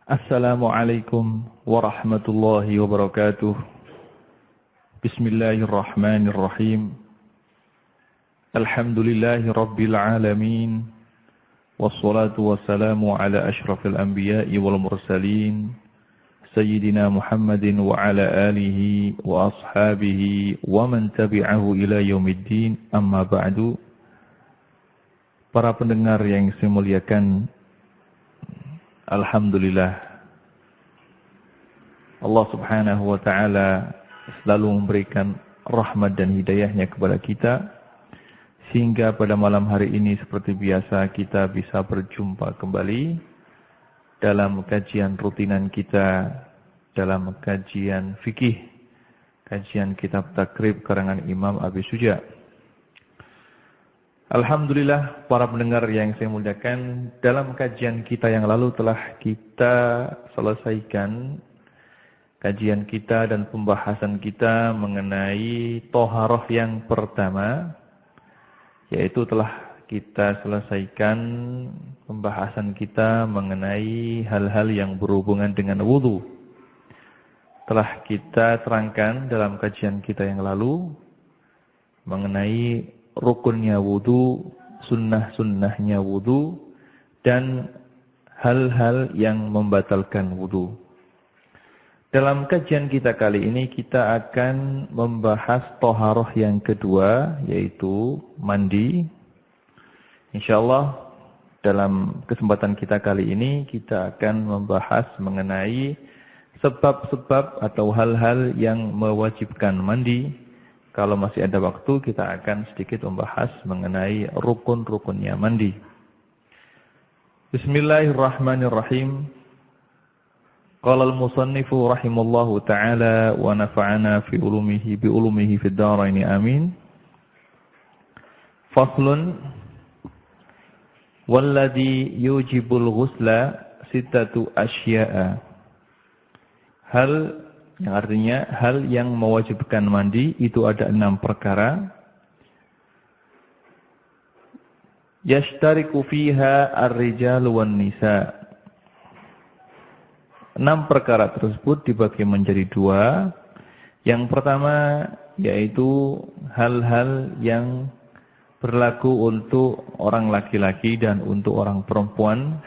Assalamualaikum warahmatullahi wabarakatuh. Bismillahirrahmanirrahim. Alhamdulillahi rabbil alamin. Wassalatu wassalamu ala ashrafil anbiya'i wal mursalin. Sayyidina Muhammadin wa ala alihi wa ashabihi wa man tabi'ahu ila yaumiddin. Amma ba'du. Para pendengar yang saya muliakan, alhamdulillah, Allah subhanahu wa ta'ala selalu memberikan rahmat dan hidayahnya kepada kita, sehingga pada malam hari ini seperti biasa kita bisa berjumpa kembali dalam kajian rutinan kita, dalam kajian fikih, kajian kitab takrib karangan Imam Abi Suja. Alhamdulillah, para pendengar yang saya muliakan, dalam kajian kita yang lalu telah kita selesaikan kajian kita dan pembahasan kita mengenai toharoh yang pertama, yaitu telah kita selesaikan pembahasan kita mengenai hal-hal yang berhubungan dengan wudu. Telah kita terangkan dalam kajian kita yang lalu mengenai rukunnya wudu, sunnah-sunnahnya wudu, dan hal-hal yang membatalkan wudu. Dalam kajian kita kali ini kita akan membahas toharoh yang kedua, yaitu mandi. InsyaAllah dalam kesempatan kita kali ini kita akan membahas mengenai sebab-sebab atau hal-hal yang mewajibkan mandi. Kalau masih ada waktu, kita akan sedikit membahas mengenai rukun-rukunnya mandi. Bismillahirrahmanirrahim. Qala al-musannifu rahimallahu ta'ala wa nafa'ana fi ulumihi bi ulumihi fid dharain amin. Faslun walladhi yujibul ghusla sittatu asya'a. Hal yang artinya hal yang mewajibkan mandi itu ada 6 perkara. Yashtariku fiha ar-rijalu wan nisa. 6 perkara tersebut dibagi menjadi 2. Yang pertama yaitu hal-hal yang berlaku untuk orang laki-laki dan untuk orang perempuan.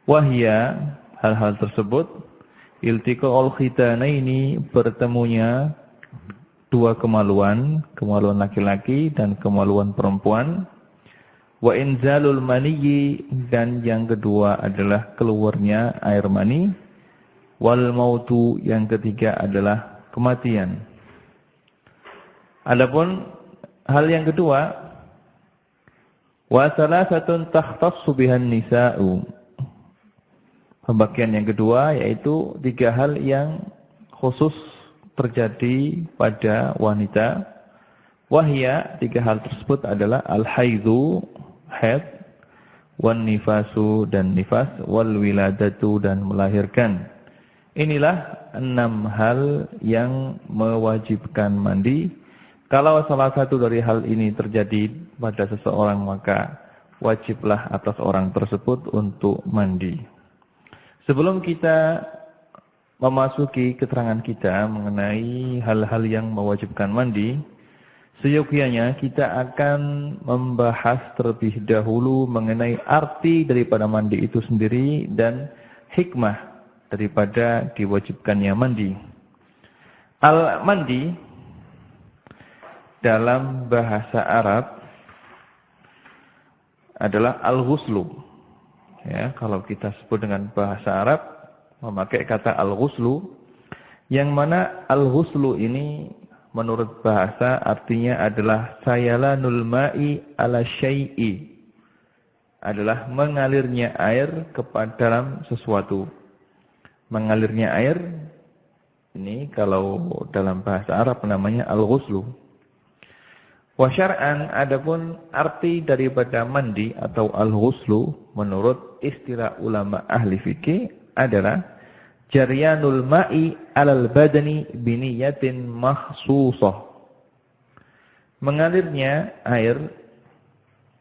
Wahya, hal-hal tersebut iltiqa'ul khitanaini, bertemunya 2 kemaluan, kemaluan laki-laki dan kemaluan perempuan. Wa inzalul maniyyi, dan yang kedua adalah keluarnya air mani. Wal mautu, yang ketiga adalah kematian. Adapun hal yang kedua, wa salasatun takhtassu bihan nisa'u. Pembagian yang kedua yaitu 3 hal yang khusus terjadi pada wanita. Wahya, 3 hal tersebut adalah al-haidhu, haid, wan nifasu, dan nifas, wal wiladatu, dan melahirkan. Inilah 6 hal yang mewajibkan mandi. Kalau salah satu dari hal ini terjadi pada seseorang, maka wajiblah atas orang tersebut untuk mandi. Sebelum kita memasuki keterangan kita mengenai hal-hal yang mewajibkan mandi, seyogyanya kita akan membahas terlebih dahulu mengenai arti daripada mandi itu sendiri dan hikmah daripada diwajibkannya mandi. Al-mandi dalam bahasa Arab adalah al-ghuslu. Ya, kalau kita sebut dengan bahasa Arab memakai kata al-ghuslu, yang mana al-ghuslu ini menurut bahasa artinya adalah sayalanul ma'i ala syai'i, adalah mengalirnya air kepada dalam sesuatu. Mengalirnya air ini kalau dalam bahasa Arab namanya al-ghuslu. Wa syar'an, adapun arti daripada mandi atau al-ghuslu menurut istilah ulama ahli fikih adalah jaryanul ma'i alal badani biniyatin makhsusah. Mengalirnya air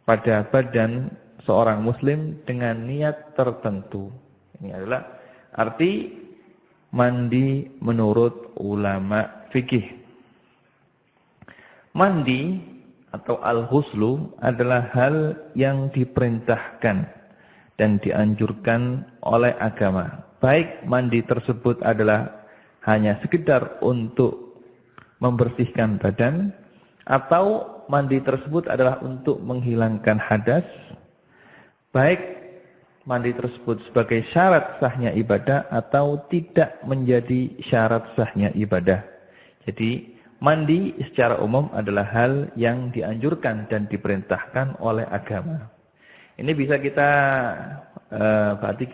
pada badan seorang muslim dengan niat tertentu. Ini adalah Arti mandi menurut ulama fikih. Mandi atau al-ghuslu adalah hal yang diperintahkan dan dianjurkan oleh agama. Baik mandi tersebut adalah hanya sekedar untuk membersihkan badan, atau mandi tersebut adalah untuk menghilangkan hadas, baik mandi tersebut sebagai syarat sahnya ibadah atau tidak menjadi syarat sahnya ibadah. Jadi mandi secara umum adalah hal yang dianjurkan dan diperintahkan oleh agama. Ini bisa kita berarti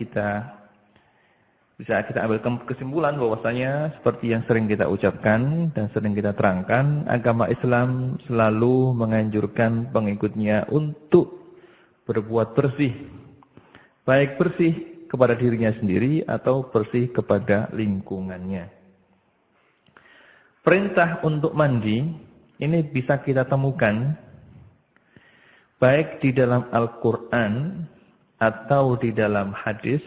bisa kita ambil kesimpulan bahwasanya seperti yang sering kita ucapkan dan sering kita terangkan, agama Islam selalu menganjurkan pengikutnya untuk berbuat bersih. Baik bersih kepada dirinya sendiri atau bersih kepada lingkungannya. Perintah untuk mandi ini bisa kita temukan baik di dalam Al-Quran atau di dalam hadis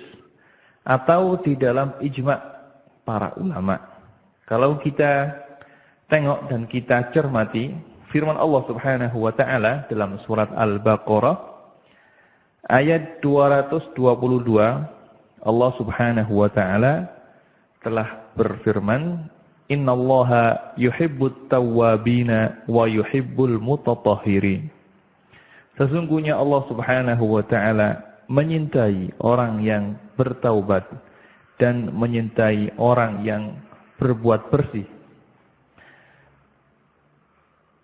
atau di dalam ijma' para ulama. Kalau kita tengok dan kita cermati firman Allah Subhanahu wa taala dalam surat Al-Baqarah ayat 222, Allah Subhanahu wa taala telah berfirman, "Innallaha yuhibbut tawwabina wa yuhibbul mutatahhirin." Sesungguhnya Allah Subhanahu wa taala menyintai orang yang bertaubat dan menyintai orang yang berbuat bersih.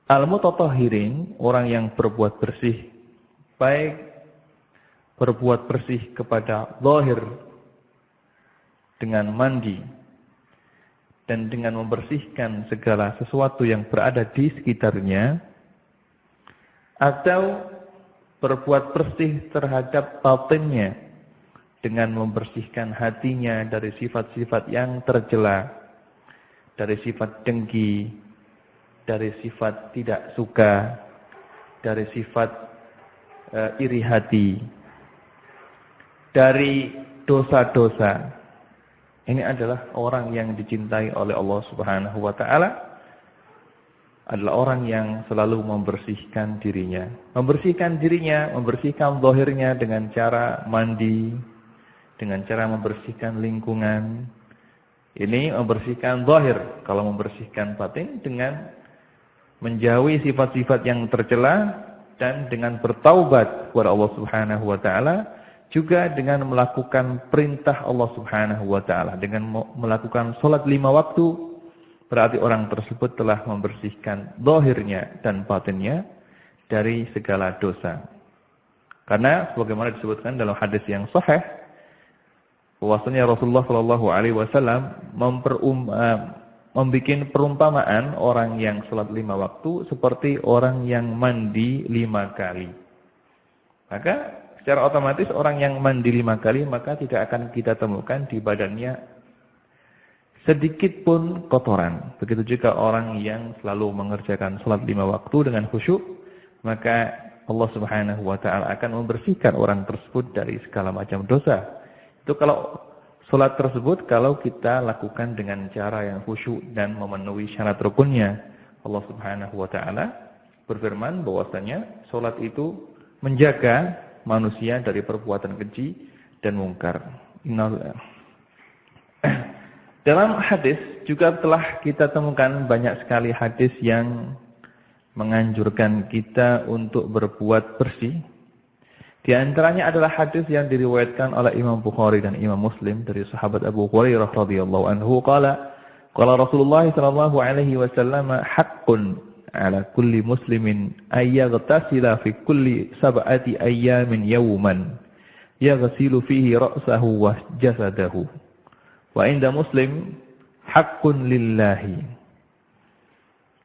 Al-mutatahhirin, orang yang berbuat bersih, baik berbuat bersih kepada zahir dengan mandi dan dengan membersihkan segala sesuatu yang berada di sekitarnya, atau berbuat bersih terhadap batinnya dengan membersihkan hatinya dari sifat-sifat yang tercela, dari sifat dengki, dari sifat tidak suka, dari sifat iri hati, dari dosa-dosa. Ini adalah orang yang dicintai oleh Allah Subhanahu wa taala, adalah orang yang selalu membersihkan dirinya. Membersihkan dirinya, membersihkan zahirnya dengan cara mandi, dengan cara membersihkan lingkungan. Ini membersihkan zahir. Kalau membersihkan batin dengan menjauhi sifat-sifat yang tercela dan dengan bertaubat kepada Allah Subhanahu wa taala, juga dengan melakukan perintah Allah Subhanahu wa taala, dengan melakukan salat 5 waktu. Berarti orang tersebut telah membersihkan zahirnya dan batinnya dari segala dosa. Karena sebagaimana disebutkan dalam hadis yang sahih, bahwasanya Rasulullah Shallallahu Alaihi Wasallam membuat perumpamaan orang yang salat 5 waktu seperti orang yang mandi 5 kali. Maka secara otomatis orang yang mandi 5 kali maka tidak akan kita temukan di badannya sedikit pun kotoran. Begitu juga orang yang selalu mengerjakan salat 5 waktu dengan khusyuk, maka Allah Subhanahu wa taala akan membersihkan orang tersebut dari segala macam dosa. Itu kalau salat tersebut kalau kita lakukan dengan cara yang khusyuk dan memenuhi syarat rukunnya. Allah Subhanahu wa taala berfirman bahwasanya salat itu menjaga manusia dari perbuatan keji dan mungkar. Dalam hadis juga telah kita temukan banyak sekali hadis yang menganjurkan kita untuk berbuat bersih. Di antaranya adalah hadis yang diriwayatkan oleh Imam Bukhari dan Imam Muslim dari sahabat Abu Hurairah radhiyallahu anhu qala Rasulullah sallallahu alaihi wasallam haqqun ala kulli muslimin ay yaghtasila fi kulli sab'ati ayyamin yawman yaghsilu fihi ra'sahu wa jasadahu. Wa inda Muslim haqqun lillahi.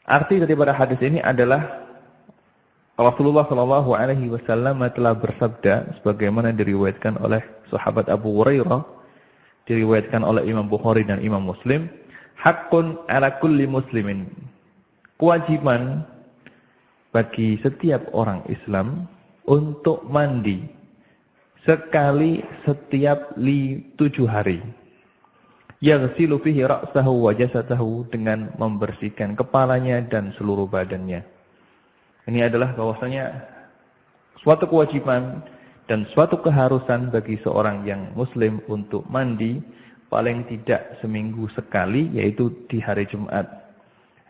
Arti daripada hadis ini adalah Rasulullah Shallallahu Alaihi Wasallam telah bersabda, sebagaimana diriwayatkan oleh sahabat Abu Hurairah, diriwayatkan oleh Imam Bukhari dan Imam Muslim, haqqun ala kulli muslimin. Kewajiban bagi setiap orang Islam untuk mandi sekali setiap 7 hari. yaghsilu fihi ra'sahu wa jasadahu, dengan membersihkan kepalanya dan seluruh badannya. Ini adalah bahwasanya suatu kewajiban dan suatu keharusan bagi seorang yang muslim untuk mandi paling tidak seminggu sekali, yaitu di hari Jumat.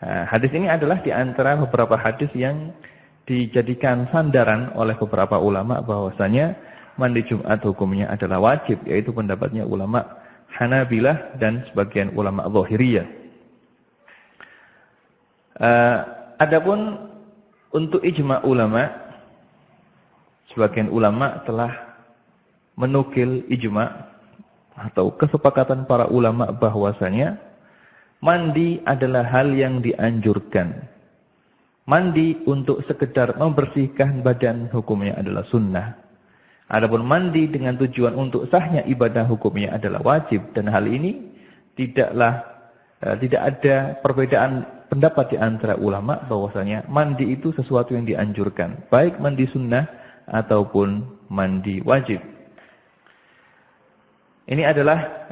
Hadis ini adalah di antara beberapa hadis yang dijadikan sandaran oleh beberapa ulama bahwasanya mandi Jumat hukumnya adalah wajib, yaitu pendapatnya ulama Hanabilah dan sebagian ulama Zahiriyah. Adapun untuk ijma ulama, sebagian ulama telah menukil ijma atau kesepakatan para ulama bahwasanya mandi adalah hal yang dianjurkan. Mandi untuk sekedar membersihkan badan hukumnya adalah sunnah. Adapun mandi dengan tujuan untuk sahnya ibadah hukumnya adalah wajib, dan hal ini tidak ada perbedaan pendapat di antara ulama bahwasanya mandi itu sesuatu yang dianjurkan, baik mandi sunnah ataupun mandi wajib. Ini adalah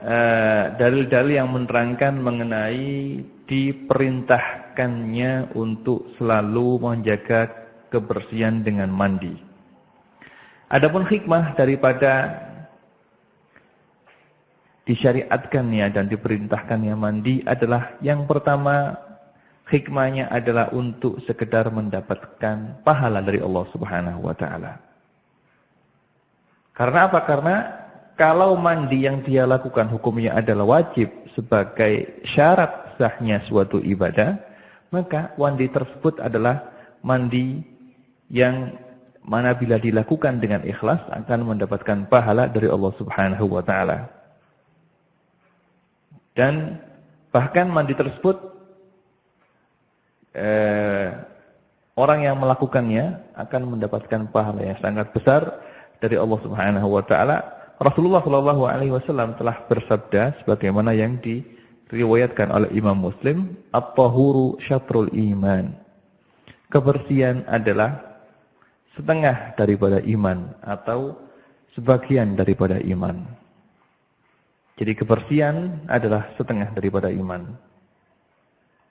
dalil-dalil yang menerangkan mengenai diperintahkannya untuk selalu menjaga kebersihan dengan mandi. Adapun hikmah daripada disyariatkannya dan diperintahkannya mandi adalah, yang pertama, hikmahnya adalah untuk sekedar mendapatkan pahala dari Allah Subhanahu wa taala. Karena apa? Karena kalau mandi yang dia lakukan hukumnya adalah wajib sebagai syarat sahnya suatu ibadah, maka mandi tersebut adalah mandi yang mana bila dilakukan dengan ikhlas akan mendapatkan pahala dari Allah Subhanahu wa taala. Dan bahkan mandi tersebut orang yang melakukannya akan mendapatkan pahala yang sangat besar dari Allah Subhanahu wa taala. Rasulullah sallallahu alaihi wasallam telah bersabda sebagaimana yang diriwayatkan oleh Imam Muslim, "At-tahuru syatrul iman." Kebersihan adalah setengah daripada iman atau sebagian daripada iman. Jadi kebersihan adalah setengah daripada iman.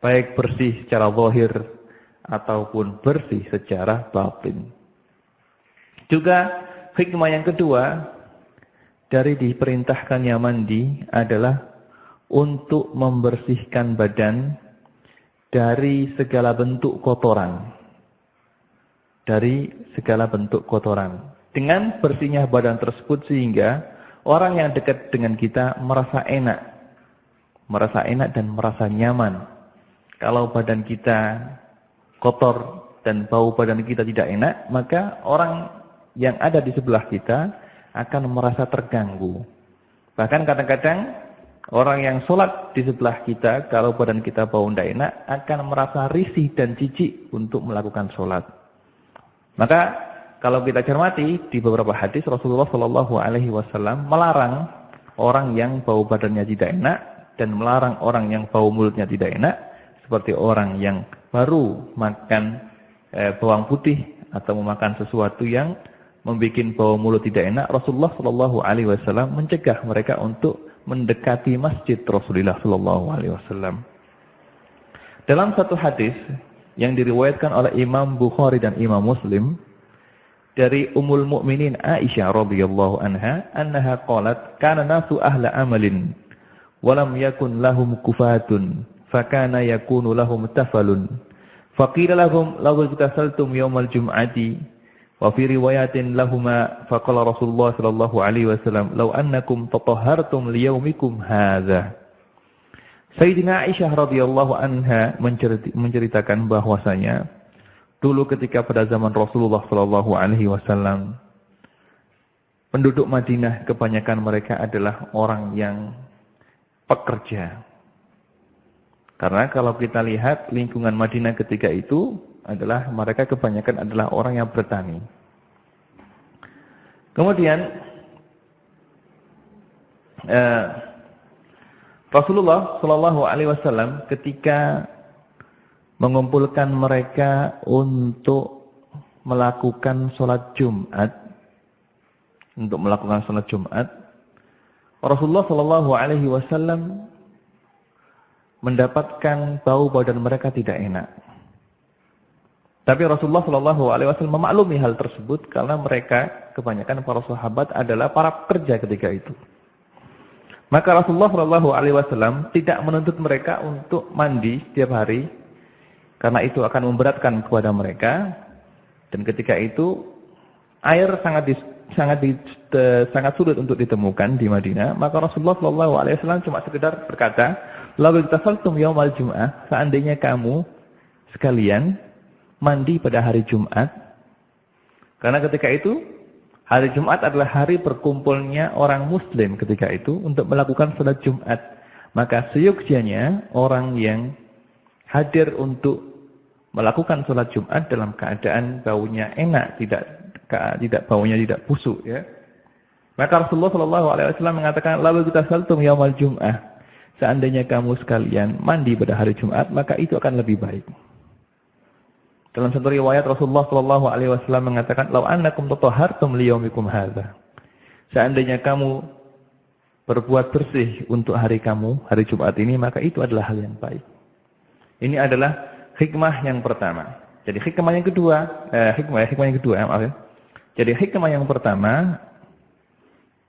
Baik bersih secara zahir ataupun bersih secara batin. Juga hikmah yang kedua dari diperintahkannya mandi adalah untuk membersihkan badan dari segala bentuk kotoran. Dari segala bentuk kotoran. Dengan bersihnya badan tersebut sehingga orang yang dekat dengan kita merasa enak. Merasa enak dan merasa nyaman. Kalau badan kita kotor dan bau badan kita tidak enak, maka orang yang ada di sebelah kita akan merasa terganggu. Bahkan kadang-kadang orang yang sholat di sebelah kita, kalau badan kita bau tidak enak, akan merasa risih dan jijik untuk melakukan sholat. Maka kalau kita cermati di beberapa hadis, Rasulullah Shallallahu Alaihi Wasallam melarang orang yang bau badannya tidak enak dan melarang orang yang bau mulutnya tidak enak, seperti orang yang baru makan bawang putih atau memakan sesuatu yang membuat bau mulut tidak enak. Rasulullah Shallallahu Alaihi Wasallam mencegah mereka untuk mendekati masjid Rasulullah Shallallahu Alaihi Wasallam. Dalam satu hadis yang diriwayatkan oleh Imam Bukhari dan Imam Muslim dari Ummul Mukminin Aisyah radhiyallahu anha, annaha qalat kana nasu ahla amalin wa lam yakun lahum kufatun fakana yakunu lahum tafalun faqila lahum law tasaltum yawmal jum'ati wa fi riwayatin lahumā faqala Rasulullah sallallahu alaihi wasallam law annakum tatahhartum liyaumikum hadza. Sayyidina Aisyah radhiyallahu anha menceritakan bahwasanya dulu ketika pada zaman Rasulullah sallallahu alaihi wasallam, penduduk Madinah kebanyakan mereka adalah orang yang pekerja. Karena kalau kita lihat lingkungan Madinah ketika itu adalah mereka kebanyakan adalah orang yang bertani. Kemudian Rasulullah Shallallahu Alaihi Wasallam ketika mengumpulkan mereka untuk melakukan sholat Jumat, Rasulullah Shallallahu Alaihi Wasallam mendapatkan bau badan mereka tidak enak. Tapi Rasulullah SAW memaklumi hal tersebut karena mereka, kebanyakan para sahabat adalah para pekerja ketika itu. Maka Rasulullah SAW tidak menuntut mereka untuk mandi setiap hari, karena itu akan memberatkan kepada mereka. Dan ketika itu air sangat sulit untuk ditemukan di Madinah. Maka Rasulullah SAW cuma sekedar berkata, "Law iktasaltum yaumal jum'ah," seandainya kamu sekalian mandi pada hari Jumat, karena ketika itu hari Jumat adalah hari berkumpulnya orang Muslim ketika itu untuk melakukan sholat Jumat. Maka seyogyanya orang yang hadir untuk melakukan sholat Jumat dalam keadaan baunya enak, tidak baunya tidak busuk, ya. Maka Rasulullah SAW mengatakan, "Law iktasaltum yaumal jum'ah," seandainya kamu sekalian mandi pada hari Jumat, maka itu akan lebih baik. Dalam satu riwayat Rasulullah SAW mengatakan, "Lau annakum tatahhartum liyaumikum hadza." Seandainya kamu berbuat bersih untuk hari kamu, hari Jumat ini, maka itu adalah hal yang baik. Ini adalah hikmah yang pertama. Jadi hikmah yang kedua, Jadi hikmah yang pertama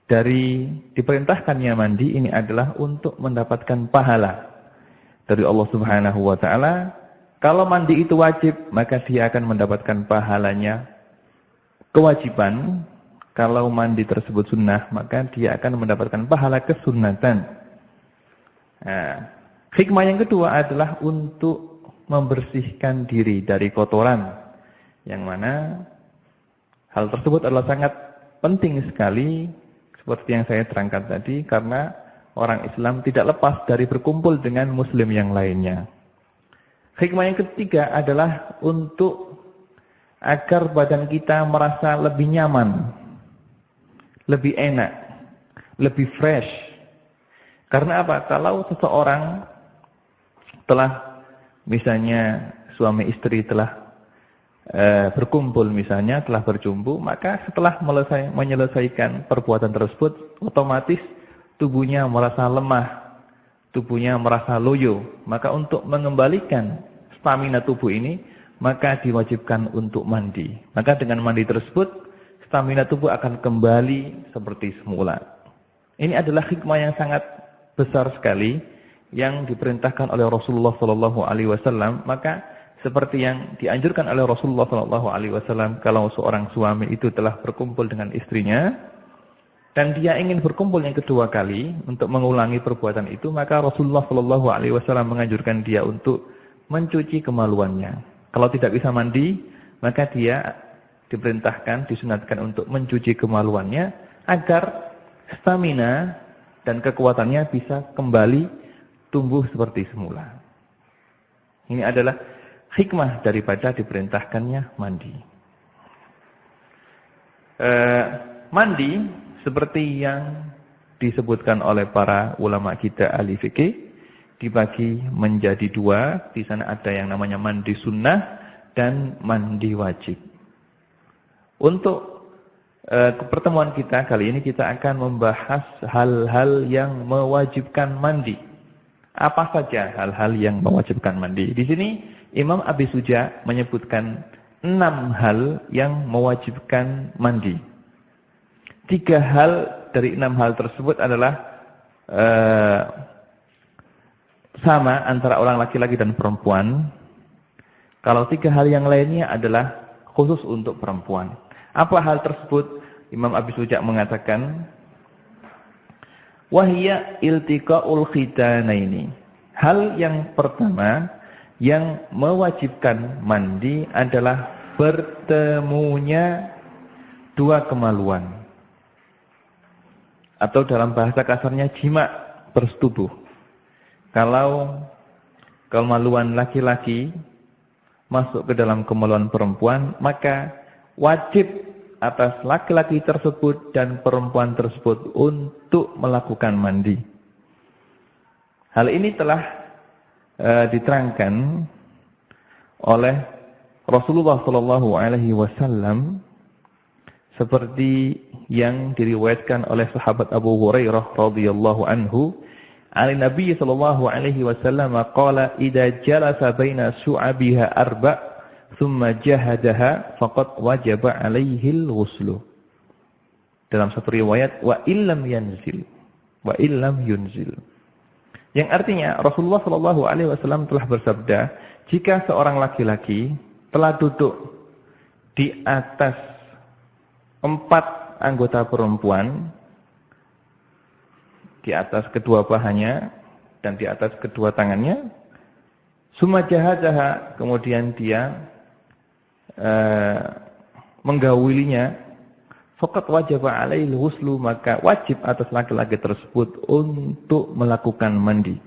dari diperintahkannya mandi ini adalah untuk mendapatkan pahala dari Allah Subhanahu wa taala. Kalau mandi itu wajib, maka dia akan mendapatkan pahalanya kewajiban. Kalau mandi tersebut sunnah, maka dia akan mendapatkan pahala kesunnatan. Nah, hikmah yang kedua adalah untuk membersihkan diri dari kotoran, yang mana hal tersebut adalah sangat penting sekali, seperti yang saya terangkan tadi, karena orang Islam tidak lepas dari berkumpul dengan Muslim yang lainnya. Hikmah yang ketiga adalah untuk agar badan kita merasa lebih nyaman, lebih enak, lebih fresh. Karena apa? Kalau seseorang telah, misalnya suami istri telah berkumpul, misalnya telah berjumpa, maka setelah menyelesaikan perbuatan tersebut, otomatis tubuhnya merasa lemah, tubuhnya merasa loyo. Maka untuk mengembalikan stamina tubuh ini, maka diwajibkan untuk mandi. Maka dengan mandi tersebut, stamina tubuh akan kembali seperti semula. Ini adalah hikmah yang sangat besar sekali yang diperintahkan oleh Rasulullah SAW. Maka seperti yang dianjurkan oleh Rasulullah SAW, kalau seorang suami itu telah berkumpul dengan istrinya dan dia ingin berkumpul yang kedua kali untuk mengulangi perbuatan itu, maka Rasulullah SAW menganjurkan dia untuk mencuci kemaluannya. Kalau tidak bisa mandi, maka dia diperintahkan, disunatkan untuk mencuci kemaluannya agar stamina dan kekuatannya bisa kembali tumbuh seperti semula. Ini adalah hikmah daripada diperintahkannya mandi. Mandi seperti yang disebutkan oleh para ulama kita ahli fikih, dibagi menjadi dua. Di sana ada yang namanya mandi sunnah dan mandi wajib. Untuk pertemuan kita kali ini, kita akan membahas hal-hal yang mewajibkan mandi. Apa saja hal-hal yang mewajibkan mandi? Di sini Imam Abi Suja menyebutkan 6 hal yang mewajibkan mandi. 3 hal dari 6 hal tersebut adalah sama antara orang laki-laki dan perempuan. Kalau 3 hal yang lainnya adalah khusus untuk perempuan. Apa hal tersebut? Imam Abi Suja mengatakan, wahya iltiqaul khitanaini. Hal yang pertama yang mewajibkan mandi adalah bertemunya 2 kemaluan. Atau dalam bahasa kasarnya jima, bersetubuh. Kalau kemaluan laki-laki masuk ke dalam kemaluan perempuan, maka wajib atas laki-laki tersebut dan perempuan tersebut untuk melakukan mandi. Hal ini telah diterangkan oleh Rasulullah SAW seperti yang diriwayatkan oleh sahabat Abu Hurairah radhiyallahu anhu, Ali Nabi sallallahu alaihi wasallam qala idza jalasa baina syu'abiha arba' thumma jahadaha faqad wajaba alaihi al-ghuslu. Dalam satu riwayat wa illam yanzil wa illam yunzil. Yang artinya Rasulullah sallallahu alaihi wasallam telah bersabda, jika seorang laki-laki telah duduk di atas 4 anggota perempuan, di atas kedua pahanya dan di atas kedua tangannya, summa jahadaha, kemudian dia menggaulinya, faqad wajaba alaihi ghuslu, maka wajib atas laki-laki tersebut untuk melakukan mandi.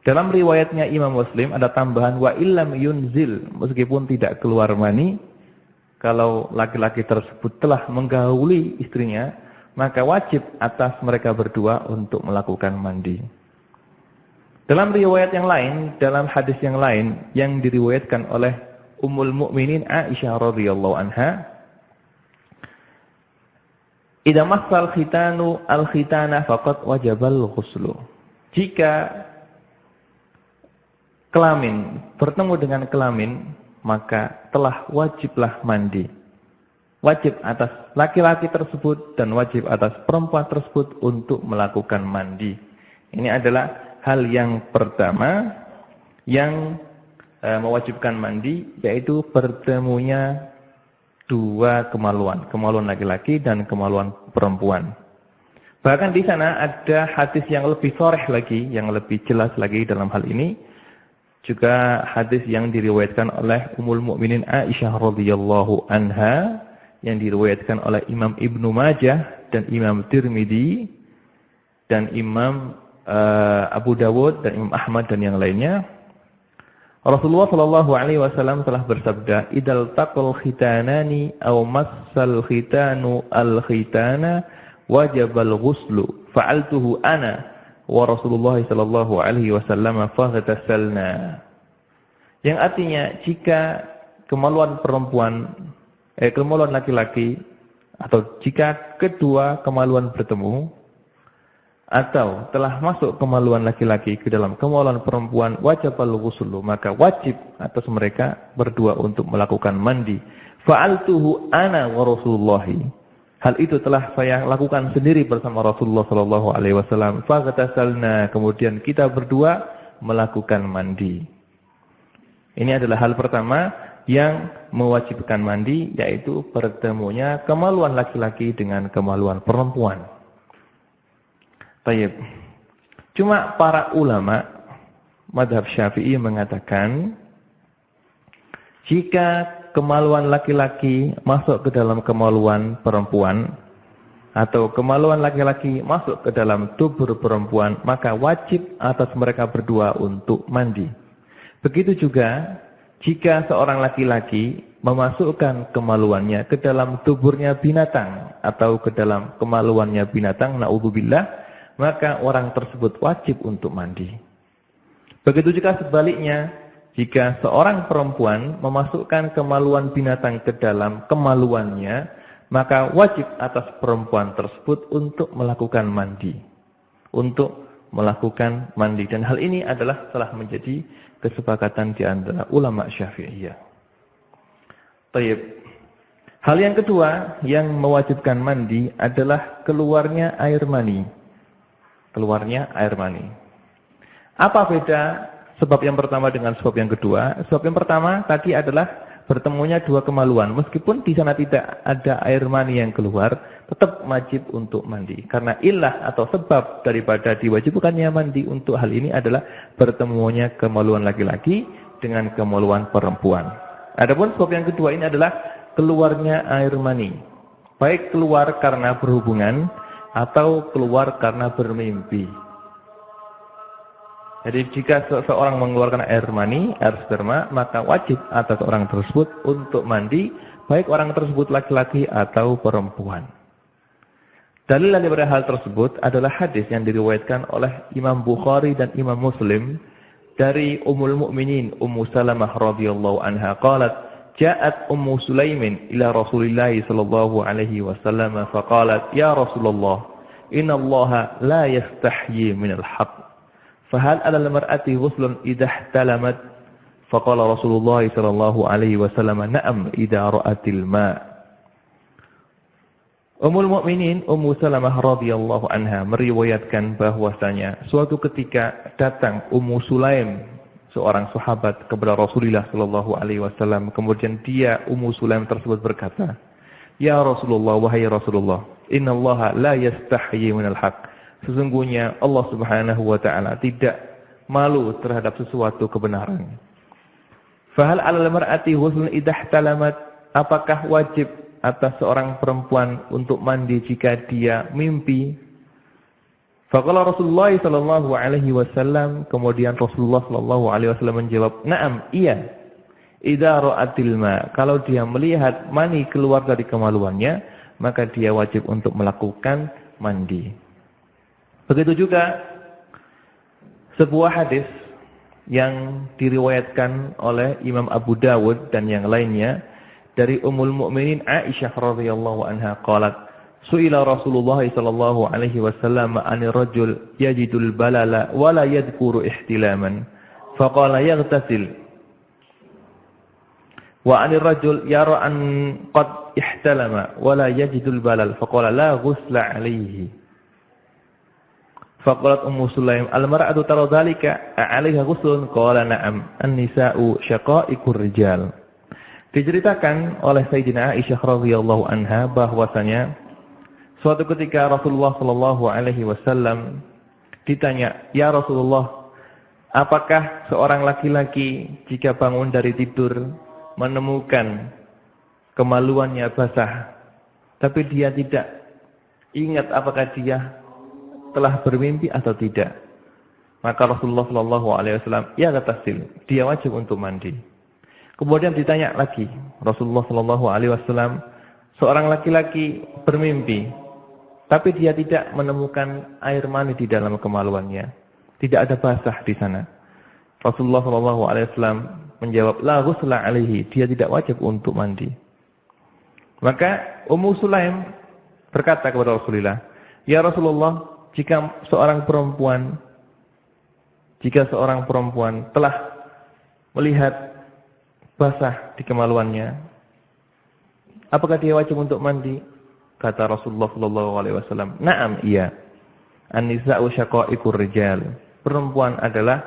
Dalam riwayatnya Imam Muslim ada tambahan wa illam yunzil, meskipun tidak keluar mani, kalau laki-laki tersebut telah menggauli istrinya, maka wajib atas mereka berdua untuk melakukan mandi. Dalam riwayat yang lain, dalam hadis yang lain yang diriwayatkan oleh Ummul Mukminin Aisyah radhiyallahu anha, idza massal khitanu al-khitana faqad wajabal ghuslu. Jika kelamin bertemu dengan kelamin, maka telah wajiblah mandi. Wajib atas laki-laki tersebut dan wajib atas perempuan tersebut untuk melakukan mandi. Ini adalah hal yang pertama yang mewajibkan mandi, yaitu bertemunya 2 kemaluan, kemaluan laki-laki dan kemaluan perempuan. Bahkan di sana ada hadis yang lebih sharih lagi, yang lebih jelas lagi dalam hal ini. Juga hadis yang diriwayatkan oleh Ummul Mukminin Aisyah radhiyallahu anha, yang diriwayatkan oleh Imam Ibnu Majah dan Imam Tirmidzi dan Imam Abu Dawud dan Imam Ahmad dan yang lainnya. Rasulullah sallallahu alaihi wasallam telah bersabda, "Idzal taqal khitanani aw massal khitanu al-khitana wajabal ghuslu. Fa'altuhu ana wa Rasulullah sallallahu alaihi wasallam faghtasalna." Yang artinya, jika kemaluan perempuan kemaluan laki-laki, atau jika kedua kemaluan bertemu, atau telah masuk kemaluan laki-laki ke dalam kemaluan perempuan, wajibal ghuslu, maka wajib atas mereka berdua untuk melakukan mandi. Fa'altuhu ana wa Rasulullahi. Hal itu telah saya lakukan sendiri bersama Rasulullah sallallahu alaihi wasallam. Faghtasalna, kemudian kita berdua melakukan mandi. Ini adalah hal pertama yang mewajibkan mandi, yaitu bertemunya kemaluan laki-laki dengan kemaluan perempuan. Baik. Cuma para ulama mazhab Syafi'i mengatakan, jika kemaluan laki-laki masuk ke dalam kemaluan perempuan, atau kemaluan laki-laki masuk ke dalam tubuh perempuan, maka wajib atas mereka berdua untuk mandi. Begitu juga jika seorang laki-laki memasukkan kemaluannya ke dalam tuburnya binatang atau ke dalam kemaluannya binatang, naudzubillah, maka orang tersebut wajib untuk mandi. Begitu juga sebaliknya, jika seorang perempuan memasukkan kemaluan binatang ke dalam kemaluannya, maka wajib atas perempuan tersebut untuk melakukan mandi. Dan hal ini adalah telah menjadi kesepakatan di antara ulama Syafi'iyah. Baik. Hal yang kedua yang mewajibkan mandi adalah keluarnya air mani. Keluarnya air mani. Apa beda sebab yang pertama dengan sebab yang kedua? Sebab yang pertama tadi adalah bertemunya 2 kemaluan. Meskipun di sana tidak ada air mani yang keluar, tetap wajib untuk mandi. Karena illah atau sebab daripada diwajibkannya mandi untuk hal ini adalah bertemunya kemaluan laki-laki dengan kemaluan perempuan. Adapun sebab yang kedua ini adalah keluarnya air mani. Baik keluar karena berhubungan atau keluar karena bermimpi. Jadi jika seseorang mengeluarkan air mani, air sperma, maka wajib atas orang tersebut untuk mandi, baik orang tersebut laki-laki atau perempuan. Dalil daripada hal tersebut adalah hadis yang diriwayatkan oleh Imam Bukhari dan Imam Muslim dari Ummul Mukminin Ummu Salamah radhiyallahu anha qalat, ja'at Ummu Sulaimin ila Rasulillah sallallahu alaihi wasallam faqalat, ya Rasulullah, innallaha la yastahyi minal haqq. Fahal 'alal mar'ati ghuslun idha ihtalamat? Faqala Rasulullah sallallahu alaihi wasallam, na'am idza ra'atil ma'. Ummul Mukminin Ummu Salamah radhiyallahu anha meriwayatkan bahwasanya suatu ketika datang Ummu Sulaim, seorang sahabat, kepada Rasulullah sallallahu alaihi wasallam. Kemudian Ummu Sulaim tersebut berkata, "Ya Rasulullah, wahai Rasulullah, innallaha la yastahyi minal haqq." Sesungguhnya Allah Subhanahu wa taala tidak malu terhadap sesuatu kebenaran. Fahal 'alal mar'ati ghuslun idha ihtalamat? Apakah wajib atas seorang perempuan untuk mandi jika dia mimpi? Faqala Rasulullah sallallahu alaihi wasallam, kemudian Rasulullah sallallahu alaihi wasallam menjawab, "Na'am, iya. Idza ra'atil ma." Kalau dia melihat mani keluar dari kemaluannya, maka dia wajib untuk melakukan mandi. Begitu juga sebuah hadis yang diriwayatkan oleh Imam Abu Dawud dan yang lainnya dari Ummul Mukminin Aisyah radhiyallahu anha qalat, su'ila Rasulullah sallallahu alaihi wasallam 'anil rajul yajidul balala wa la yadhkuru ihtilaman faqala yaghtasil, wa 'anil rajul yara an qad ihtalama wa la yajidul balal faqala la ghusla 'alaihi. Faqalat Ummu Sulaim, al-mar'atu tara dhalika 'alaiha ghuslun? Qala na'am, an-nisa'u syaqa'iqur rijal. Diceritakan oleh Sayyidina Aisyah radhiyallahu anha bahwasanya suatu ketika Rasulullah sallallahu alaihi wasallam ditanya, "Ya Rasulullah, apakah seorang laki-laki jika bangun dari tidur menemukan kemaluannya basah, tapi dia tidak ingat apakah dia telah bermimpi atau tidak?" Maka Rasulullah sallallahu alaihi wasallam, "Ya ghatasil," dia wajib untuk mandi. Kemudian ditanya lagi Rasulullah sallallahu alaihi wasallam, seorang laki-laki bermimpi tapi dia tidak menemukan air mani di dalam kemaluannya, tidak ada basah di sana. Rasulullah sallallahu alaihi wasallam menjawab, la ghusla alaihi, dia tidak wajib untuk mandi. Maka Ummu Sulaim berkata kepada Rasulullah, "Ya Rasulullah, jika seorang perempuan telah melihat basah di kemaluannya, apakah dia wajib untuk mandi?" Kata Rasulullah sallallahu alaihi wasallam, "Na'am, iya. An-nisa'u syaqa'iqur rijal." Perempuan adalah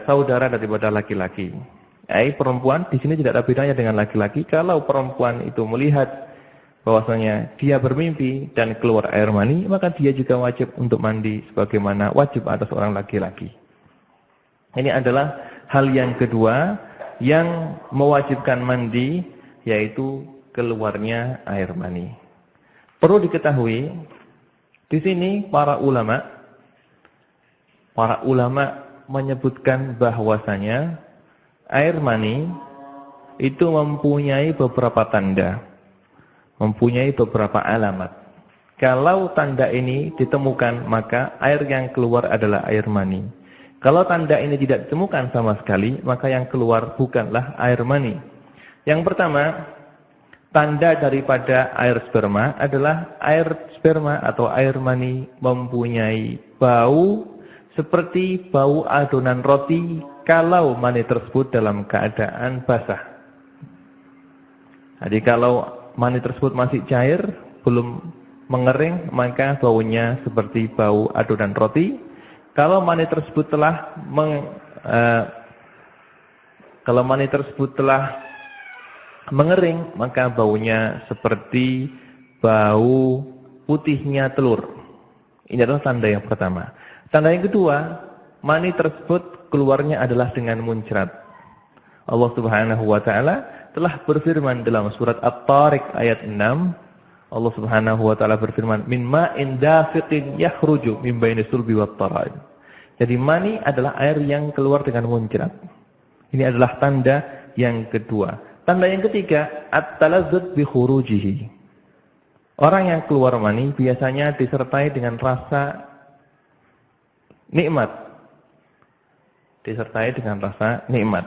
saudara daripada laki-laki. Perempuan di sini tidak ada bedanya dengan laki-laki. Kalau perempuan itu melihat bahwasanya dia bermimpi dan keluar air mani, maka dia juga wajib untuk mandi sebagaimana wajib atas orang laki-laki. Ini adalah hal yang kedua yang mewajibkan mandi, yaitu keluarnya air mani. Perlu diketahui, di sini para ulama menyebutkan bahwasanya air mani itu mempunyai beberapa tanda, mempunyai beberapa alamat. Kalau tanda ini ditemukan, maka air yang keluar adalah air mani. Kalau tanda ini tidak ditemukan sama sekali, maka yang keluar bukanlah air mani. Yang pertama, tanda daripada air sperma adalah air sperma atau air mani mempunyai bau seperti bau adonan roti kalau mani tersebut dalam keadaan basah. Jadi kalau mani tersebut masih cair, belum mengering, maka baunya seperti bau adonan roti. Kalau mani tersebut telah mengering, maka baunya seperti bau putihnya telur. Ini adalah tanda yang pertama. Tanda yang kedua, mani tersebut keluarnya adalah dengan muncrat. Allah Subhanahu wa taala telah berfirman dalam surat At-Tariq ayat 6. Allah Subhanahu wa taala berfirman, "Min ma'in dafiqin yakhruju min baini sulbi wat tara'ib." Jadi mani adalah air yang keluar dengan muncrat. Ini adalah tanda yang kedua. Tanda yang ketiga, at-talazzuz bi khurujihi. Orang yang keluar mani biasanya disertai dengan rasa nikmat. Disertai dengan rasa nikmat.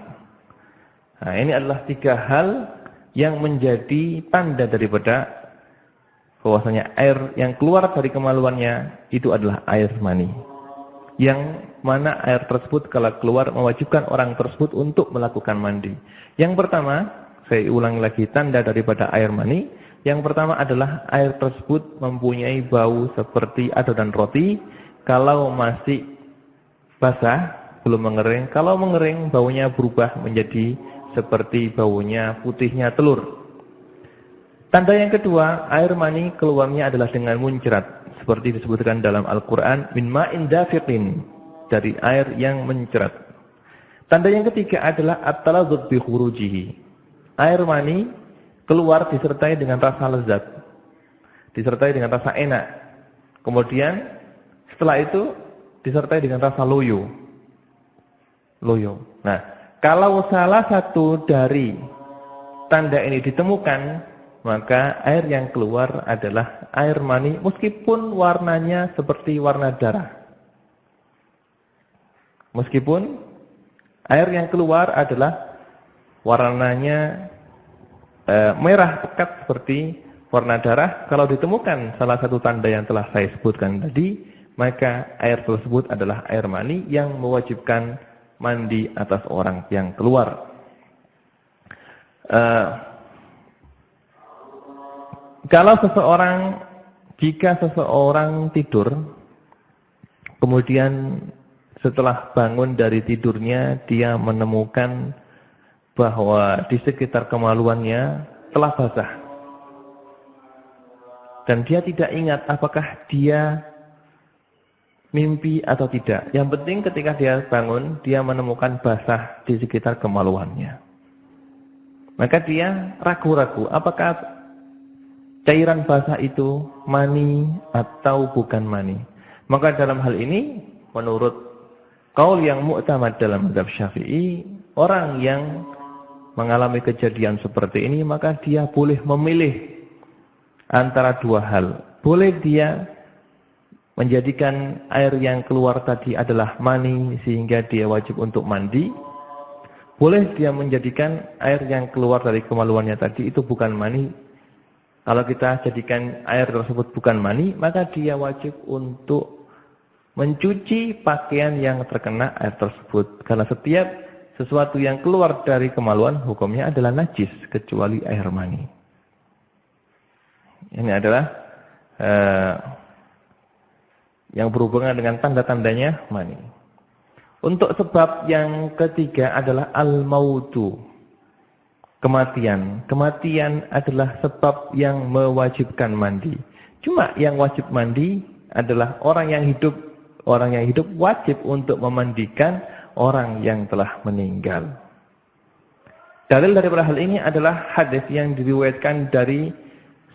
Nah, ini adalah tiga hal yang menjadi tanda daripada bahwasanya air yang keluar dari kemaluannya itu adalah air mani. Yang mana air tersebut kalau keluar mewajibkan orang tersebut untuk melakukan mandi. Yang pertama, saya ulangi lagi tanda daripada air mani. Yang pertama adalah air tersebut mempunyai bau seperti adonan roti. Kalau masih basah, belum mengering. Kalau mengering, baunya berubah menjadi seperti baunya putihnya telur. Tanda yang kedua, air mani keluarnya adalah dengan muncrat, seperti disebutkan dalam Al-Quran, min ma'in dafiqin, dari air yang mencerat. Tanda yang ketiga adalah at-taladzuz bi khurujihi. Air mani keluar disertai dengan rasa lezat, disertai dengan rasa enak. Kemudian setelah itu disertai dengan rasa loyo. Nah, kalau salah satu dari tanda ini ditemukan, maka air yang keluar adalah air mani meskipun warnanya seperti warna darah. Meskipun air yang keluar adalah warnanya merah pekat seperti warna darah, kalau ditemukan salah satu tanda yang telah saya sebutkan tadi, maka air tersebut adalah air mani yang mewajibkan mandi atas orang yang keluar. Jika seseorang tidur, kemudian setelah bangun dari tidurnya, dia menemukan bahwa di sekitar kemaluannya telah basah. Dan dia tidak ingat apakah dia mimpi atau tidak. Yang penting ketika dia bangun, dia menemukan basah di sekitar kemaluannya. Maka dia ragu-ragu apakah cairan basah itu mani atau bukan mani. Maka dalam hal ini, menurut qaul yang mu'tamad dalam mazhab Syafi'i, orang yang mengalami kejadian seperti ini, maka dia boleh memilih antara dua hal. Boleh dia menjadikan air yang keluar tadi adalah mani sehingga dia wajib untuk mandi. Boleh dia menjadikan air yang keluar dari kemaluannya tadi itu bukan mani. Kalau kita jadikan air tersebut bukan mani, maka dia wajib untuk mencuci pakaian yang terkena air tersebut. Karena setiap sesuatu yang keluar dari kemaluan hukumnya adalah najis kecuali air mani. Ini adalah yang berhubungan dengan tanda-tandanya mani. Untuk sebab yang ketiga adalah al-mautu, kematian. Kematian adalah sebab yang mewajibkan mandi. Cuma yang wajib mandi adalah orang yang hidup. Orang yang hidup wajib untuk memandikan orang yang telah meninggal. Dalil daripada hal ini adalah hadis yang diriwayatkan dari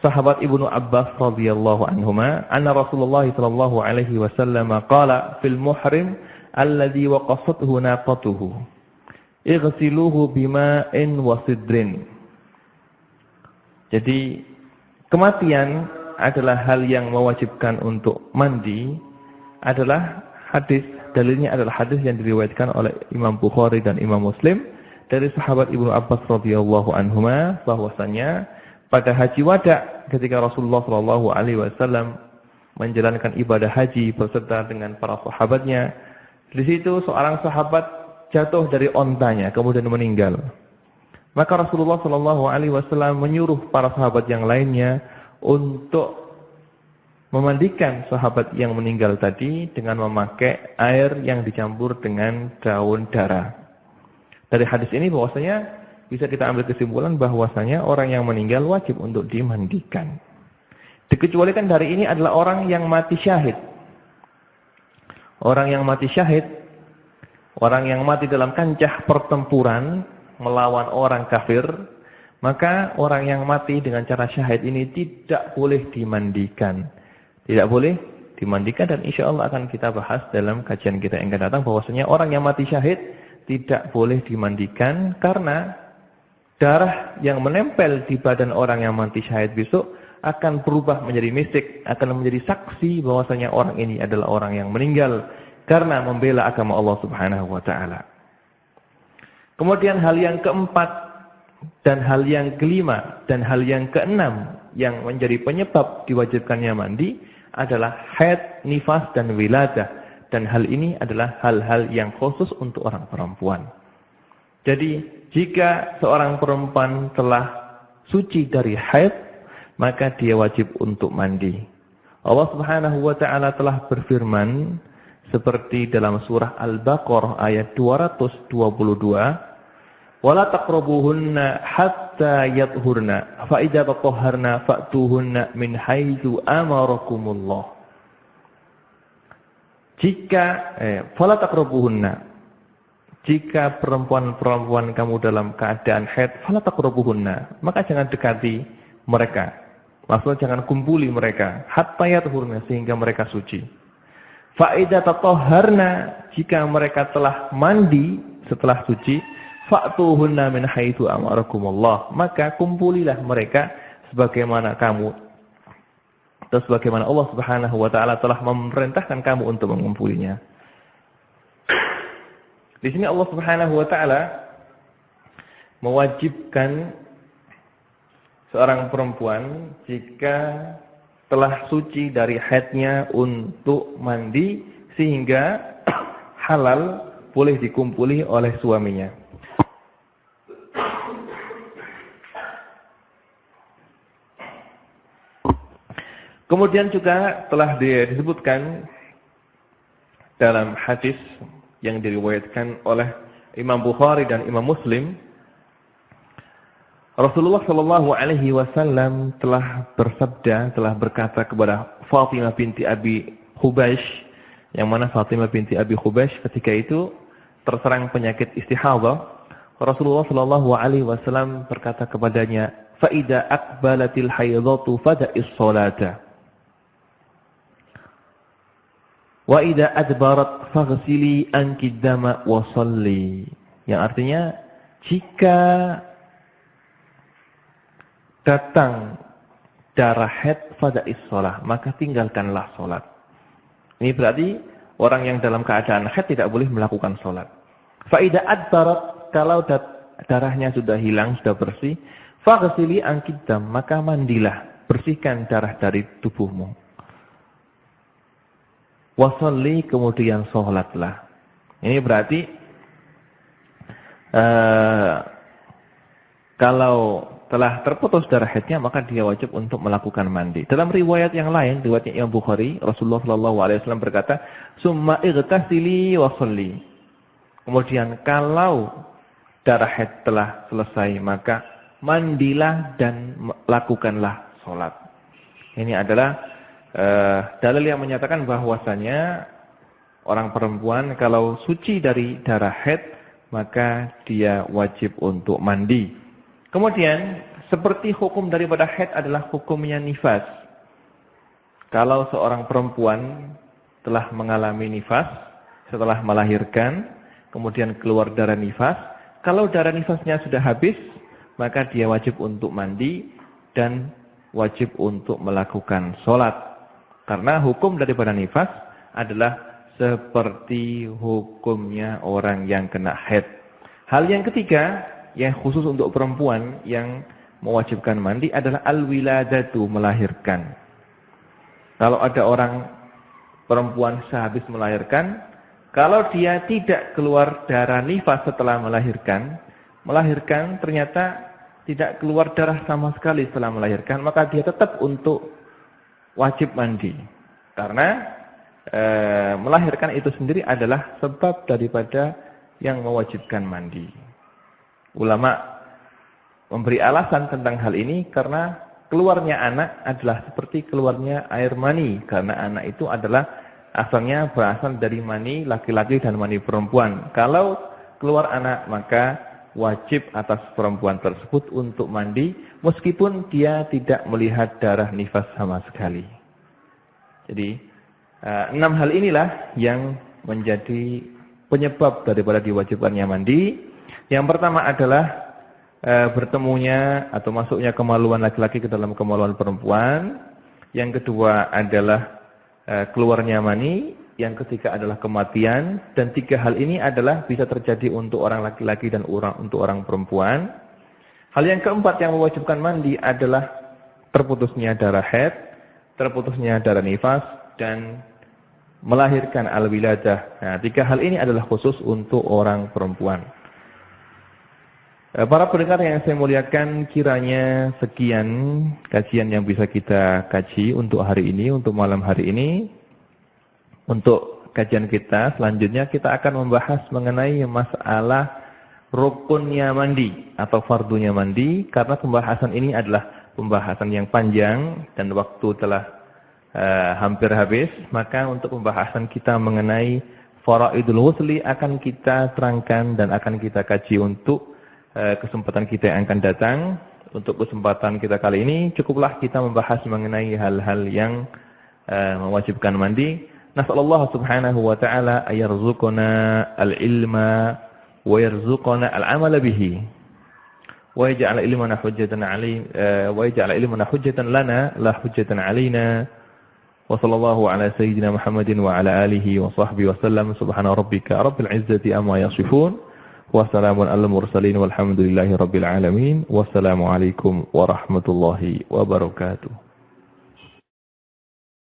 sahabat Ibnu Abbas radhiyallahu anhuma, anna Rasulullah sallallahu alaihi wasallam qala fil muhrim alladhi waqasathu naqatuhu ighsiluhu bima'in wa sidrin. Jadi kematian adalah hal yang mewajibkan untuk mandi, adalah hadis, dalilnya adalah hadis yang diriwayatkan oleh Imam Bukhari dan Imam Muslim dari sahabat Ibnu Abbas radhiyallahu anhuma, bahwasanya pada haji wada ketika Rasulullah sallallahu alaihi wasallam menjalankan ibadah haji beserta dengan para sahabatnya, di situ seorang sahabat jatuh dari ontanya kemudian meninggal. Maka Rasulullah sallallahu alaihi wasallam menyuruh para sahabat yang lainnya untuk memandikan sahabat yang meninggal tadi dengan memakai air yang dicampur dengan daun darah. Dari hadis ini bahwasanya bisa kita ambil kesimpulan bahwasanya orang yang meninggal wajib untuk dimandikan. Dikecualikan dari ini adalah orang yang mati syahid. Orang yang mati syahid, orang yang mati dalam kancah pertempuran melawan orang kafir, maka orang yang mati dengan cara syahid ini tidak boleh dimandikan. Tidak boleh dimandikan, dan insya Allah akan kita bahas dalam kajian kita yang akan datang bahwasanya orang yang mati syahid tidak boleh dimandikan karena darah yang menempel di badan orang yang mati syahid besok akan berubah menjadi mistik, akan menjadi saksi bahwasanya orang ini adalah orang yang meninggal karena membela agama Allah Subhanahu wa taala. Kemudian hal yang keempat dan hal yang kelima dan hal yang keenam yang menjadi penyebab diwajibkannya mandi adalah haid, nifas, dan wiladah. Dan hal ini adalah hal-hal yang khusus untuk orang perempuan. Jadi, jika seorang perempuan telah suci dari haid, maka dia wajib untuk mandi. Allah Subhanahu wa taala telah berfirman seperti dalam surah Al-Baqarah ayat 222, wala taqrabuhunna hatta yathurna fa idza tatahharna fa'tuhunna min haitsu amarakumullah. Fala taqrabuhunna, jika perempuan-perempuan kamu dalam keadaan haid, fala taqrabuhunna, maka jangan dekati mereka. Maksudnya jangan kumpuli mereka hatta yathurna, sehingga mereka suci. Fa idza tatahharna, jika mereka telah mandi setelah suci, fa'tuhunna min haitsu amarakumullah, maka kumpulilah mereka sebagaimana kamu atau sebagaimana Allah Subhanahu wa taala telah memerintahkan kamu untuk mengumpulinya. Di sini Allah Subhanahu wa taala mewajibkan seorang perempuan jika telah suci dari haidnya untuk mandi sehingga halal boleh dikumpuli oleh suaminya. Kemudian juga telah disebutkan dalam hadis yang diriwayatkan oleh Imam Bukhari dan Imam Muslim, Rasulullah Shallallahu Alaihi Wasallam telah bersabda, telah berkata kepada Fatimah binti Abi Hubaysh, yang mana Fatimah binti Abi Hubaysh ketika itu terserang penyakit istihadhah. Rasulullah Shallallahu Alaihi Wasallam berkata kepadanya, "Faida akbalatil haidatu fada'is salata. Wa idza adbarat faghsili anki dama wa shalli." Yang artinya, jika datang darah haid fada'is shalah, maka tinggalkanlah salat. Ini berarti orang yang dalam keadaan haid tidak boleh melakukan salat. Fa idza adbarat, kalau darahnya sudah hilang, sudah bersih, faghsili anki dam, maka mandilah, bersihkan darah dari tubuhmu. Wasalli, kemudian sholatlah. Ini berarti kalau telah terputus darah haidnya, maka dia wajib untuk melakukan mandi. Dalam riwayat yang lain, riwayatnya Imam Bukhari, Rasulullah SAW berkata, "Summa ightasili wasalli." Kemudian kalau darah haid telah selesai, maka mandilah dan lakukanlah sholat. Ini adalah dalil yang menyatakan bahwasanya orang perempuan kalau suci dari darah haid, maka dia wajib untuk mandi. Kemudian seperti hukum daripada haid adalah hukumnya nifas. Kalau seorang perempuan telah mengalami nifas setelah melahirkan, kemudian keluar darah nifas, kalau darah nifasnya sudah habis, maka dia wajib untuk mandi dan wajib untuk melakukan sholat. Karena hukum daripada nifas adalah seperti hukumnya orang yang kena haid. Hal yang ketiga, yang khusus untuk perempuan yang mewajibkan mandi adalah al-wiladatu, melahirkan. Kalau ada orang perempuan sehabis melahirkan, kalau dia tidak keluar darah nifas setelah melahirkan ternyata tidak keluar darah sama sekali setelah melahirkan, maka dia tetap untuk wajib mandi. Karena melahirkan itu sendiri adalah sebab daripada yang mewajibkan mandi. Ulama memberi alasan tentang hal ini karena keluarnya anak adalah seperti keluarnya air mani, karena anak itu adalah asalnya berasal dari mani laki-laki dan mani perempuan. Kalau keluar anak, maka wajib atas perempuan tersebut untuk mandi meskipun dia tidak melihat darah nifas sama sekali. Jadi 6 hal inilah yang menjadi penyebab daripada diwajibkannya mandi. Yang pertama adalah bertemunya atau masuknya kemaluan laki-laki ke dalam kemaluan perempuan. Yang kedua adalah keluarnya mani. Yang ketiga adalah kematian. Dan 3 hal ini adalah bisa terjadi untuk orang laki-laki dan untuk orang perempuan. Hal yang keempat yang mewajibkan mandi adalah terputusnya darah haid, terputusnya darah nifas, dan melahirkan al-wiladah. Nah, 3 hal ini adalah khusus untuk orang perempuan. Para pendengar yang saya muliakan, kiranya sekian kajian yang bisa kita kaji untuk hari ini, untuk malam hari ini. Untuk kajian kita selanjutnya kita akan membahas mengenai masalah rukunnya mandi atau fardunya mandi, karena pembahasan ini adalah pembahasan yang panjang dan waktu telah hampir habis. Maka untuk pembahasan kita mengenai faraidul ghusli akan kita terangkan dan akan kita kaji untuk kesempatan kita yang akan datang. Untuk kesempatan kita kali ini cukuplah kita membahas mengenai hal-hal yang mewajibkan mandi. Nasallallahu subhanahu wa ta'ala ayarzuqana al-ilma wa yarzuqana al-amala bihi wa yaj'ala ilmana hujjatan alayna wa yaj'ala ilmana hujjatan lana la hujjatan alayna. Wa sallallahu ala sayyidina Muhammadin wa ala alihi wa sahbihi wa sallam. Subhana rabbika rabbil izzati amma yasifun wa salamun alal mursalin walhamdulillahi rabbil alamin. Wassalamu alaikum warahmatullahi wabarakatuh.